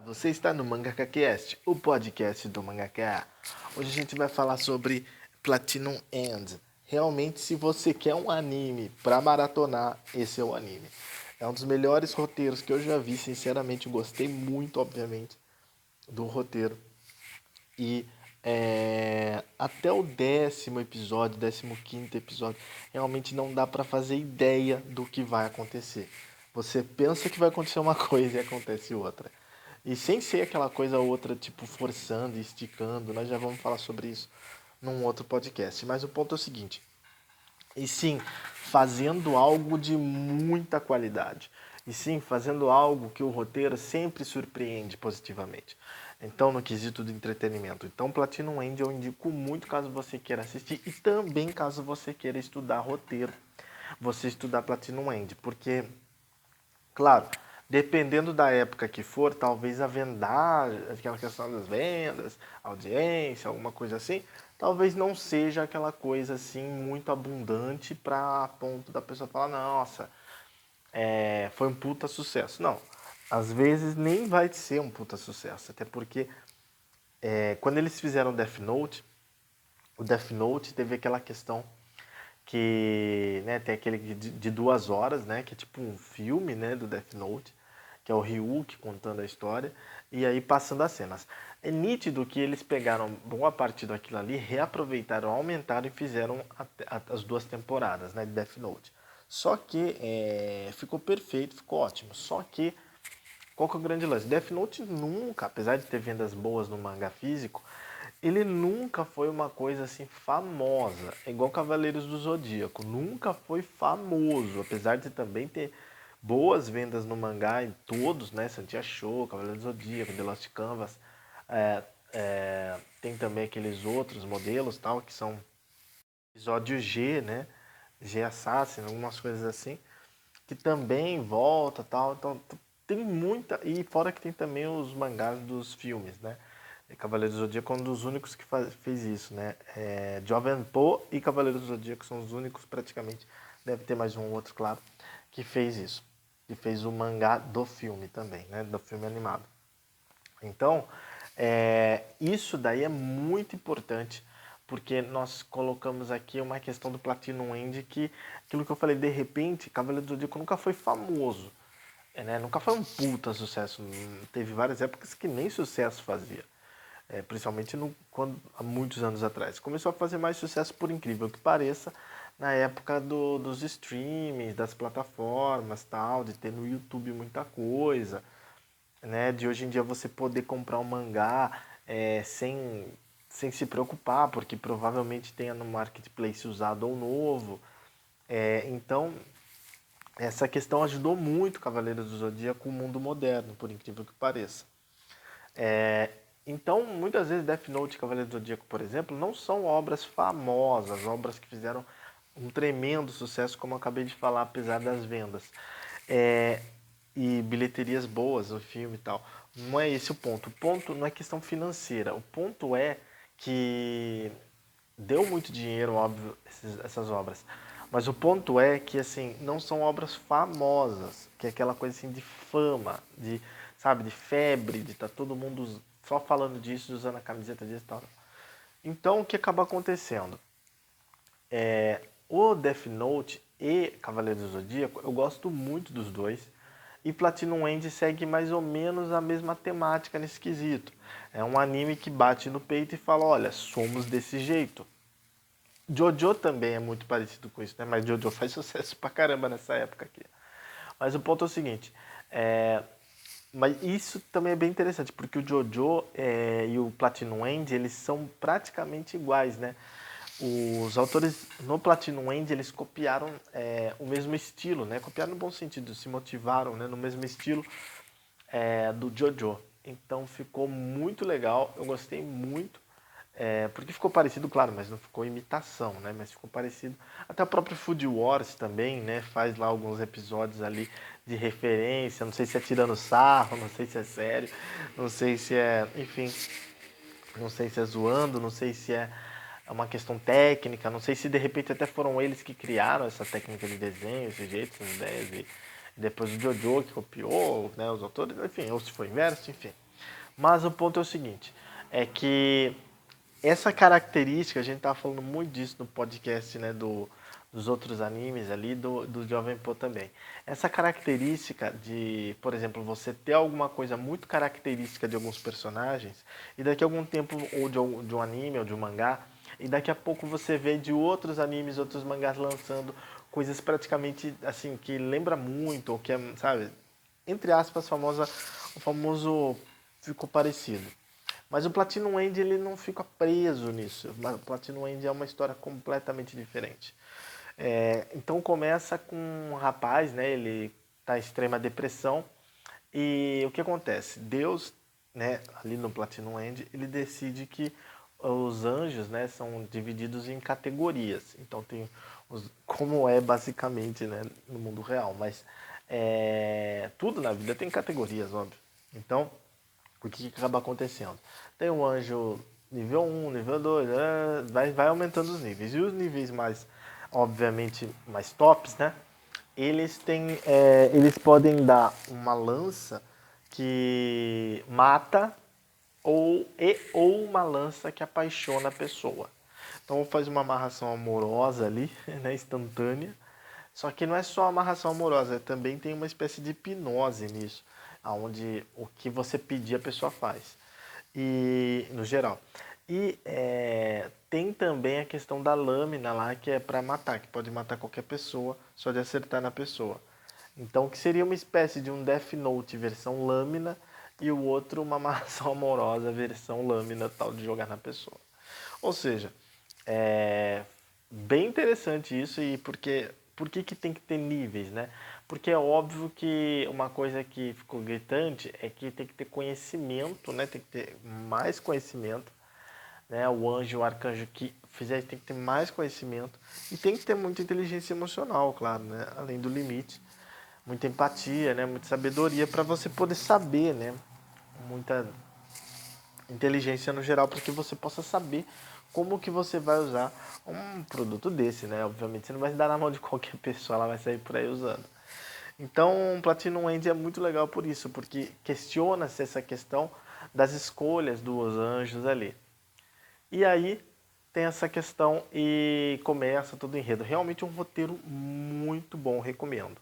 Você está no Mangaka Cast, o podcast do Mangaka. Hoje a gente vai falar sobre Platinum End. Realmente, se você quer um anime para maratonar, esse é o anime. É um dos melhores roteiros que eu já vi, sinceramente, eu gostei muito, obviamente, do roteiro. E até o 10º episódio, 15º episódio, realmente não dá para fazer ideia do que vai acontecer. Você pensa que vai acontecer uma coisa e acontece outra. E sem ser aquela coisa outra, tipo, forçando e esticando, nós já vamos falar sobre isso num outro podcast. Mas o ponto é o seguinte, e sim, fazendo algo de muita qualidade. E sim, fazendo algo que o roteiro sempre surpreende positivamente. Então, no quesito de entretenimento. Então, Platinum End eu indico muito caso você queira assistir e também caso você queira estudar roteiro. Você estudar Platinum End, porque, claro, dependendo da época que for, talvez a vendagem, aquela questão das vendas, audiência, alguma coisa assim, talvez não seja aquela coisa assim muito abundante para ponto da pessoa falar, nossa, foi um puta sucesso. Não, às vezes nem vai ser um puta sucesso, até porque quando eles fizeram Death Note, o Death Note teve aquela questão que, né, tem aquele de 2 horas, né, que é tipo um filme, né, do Death Note, que é o Ryuk contando a história, e aí passando as cenas. É nítido que eles pegaram boa parte daquilo ali, reaproveitaram, aumentaram e fizeram as 2 temporadas, né, de Death Note. Só que ficou perfeito, ficou ótimo. Só que, qual que é o grande lance? Death Note nunca, apesar de ter vendas boas no mangá físico, ele nunca foi uma coisa assim famosa. É igual Cavaleiros do Zodíaco. Nunca foi famoso, apesar de também ter boas vendas no mangá em todos, né? Santia Show, Cavaleiros do Zodíaco, The Lost Canvas. Tem também aqueles outros modelos tal que são episódio G, né? G Assassin, algumas coisas assim, que também volta tal. Então tem muita. E fora que tem também os mangás dos filmes, né? Cavaleiros do Zodíaco é um dos únicos que fez isso, né? Jovenpô e Cavaleiros do Zodíaco são os únicos praticamente, deve ter mais um outro, claro, que fez isso. Que fez o mangá do filme também, né? Do filme animado. Então, isso daí é muito importante, porque nós colocamos aqui uma questão do Platinum End que, aquilo que eu falei, de repente, Cavaleiro do Zodíaco nunca foi famoso, né? Nunca foi um puta sucesso. Teve várias épocas que nem sucesso fazia. Principalmente há muitos anos atrás. Começou a fazer mais sucesso, por incrível que pareça, na época dos streamings, das plataformas, tal, de ter no YouTube muita coisa, né? De hoje em dia você poder comprar um mangá sem se preocupar, porque provavelmente tenha no marketplace usado ou novo. Então, essa questão ajudou muito Cavaleiros do Zodíaco o mundo moderno, por incrível que pareça. Então, muitas vezes Death Note e Cavaleiro do Zodíaco, por exemplo, não são obras famosas, obras que fizeram um tremendo sucesso, como eu acabei de falar, apesar das vendas. E bilheterias boas, o filme e tal. Não é esse o ponto. O ponto não é questão financeira. O ponto é que deu muito dinheiro, óbvio, essas obras. Mas o ponto é que, assim, não são obras famosas, que é aquela coisa assim de fama, de, sabe, de febre, de estar todo mundo só falando disso, usando a camiseta disso e tal. Então, o que acaba acontecendo? O Death Note e Cavaleiros do Zodíaco, eu gosto muito dos dois. E Platinum End segue mais ou menos a mesma temática nesse quesito. É um anime que bate no peito e fala, olha, somos desse jeito. Jojo também é muito parecido com isso, né? Mas Jojo faz sucesso pra caramba nessa época aqui. Mas o ponto é o seguinte, mas isso também é bem interessante, porque o Jojo e o Platinum End, eles são praticamente iguais, né? Os autores no Platinum End, eles copiaram o mesmo estilo, né? Copiaram no bom sentido, se motivaram, né? No mesmo estilo do Jojo. Então ficou muito legal, eu gostei muito. Porque ficou parecido, claro, mas não ficou imitação, né? Mas ficou parecido. Até o próprio Food Wars também, né? Faz lá alguns episódios ali de referência. Não sei se é tirando sarro, não sei se é sério, não sei se é, enfim, não sei se é zoando, não sei se é uma questão técnica, não sei se de repente até foram eles que criaram essa técnica de desenho, esse jeito, essas ideias, e depois o Jojo que copiou, né, os autores, enfim, ou se foi inverso, enfim. Mas o ponto é o seguinte, é que essa característica, a gente tá falando muito disso no podcast, né, dos outros animes ali, do Jovem Pô também. Essa característica de, por exemplo, você ter alguma coisa muito característica de alguns personagens, e daqui a algum tempo, ou de um anime, ou de um mangá, e daqui a pouco você vê de outros animes, outros mangás lançando coisas praticamente, assim, que lembra muito, ou que é, sabe, entre aspas, o famoso ficou parecido. Mas o Platinum End ele não fica preso nisso. O Platinum End é uma história completamente diferente. Então começa com um rapaz, né? Ele está em extrema depressão e o que acontece? Deus, né? Ali no Platinum End ele decide que os anjos, né? São divididos em categorias. Então tem como é basicamente, né? No mundo real, mas tudo na vida tem categorias, óbvio. Então o que acaba acontecendo? Tem um anjo nível 1, nível 2, vai aumentando os níveis. E os níveis mais, obviamente, mais tops, né? Eles podem dar uma lança que mata ou uma lança que apaixona a pessoa. Então faz uma amarração amorosa ali, né, instantânea. Só que não é só amarração amorosa, também tem uma espécie de hipnose nisso, onde o que você pedir a pessoa faz. E no geral. E tem também a questão da lâmina lá, que é para matar, que pode matar qualquer pessoa, só de acertar na pessoa. Então, que seria uma espécie de um Death Note versão lâmina e o outro uma amarração amorosa versão lâmina, tal, de jogar na pessoa. Ou seja, é bem interessante isso e por que tem que ter níveis, né? Porque é óbvio que uma coisa que ficou gritante é que tem que ter conhecimento, né? Tem que ter mais conhecimento, né? O anjo, o arcanjo que fizer isso tem que ter mais conhecimento e tem que ter muita inteligência emocional, claro, né? Além do limite, muita empatia, né? Muita sabedoria para você poder saber, né? Muita inteligência no geral para que você possa saber como que você vai usar um produto desse, né? Obviamente você não vai dar na mão de qualquer pessoa, ela vai sair por aí usando. Então, Platinum End é muito legal por isso, porque questiona-se essa questão das escolhas dos anjos ali. E aí tem essa questão e começa todo o enredo. Realmente um roteiro muito bom, recomendo.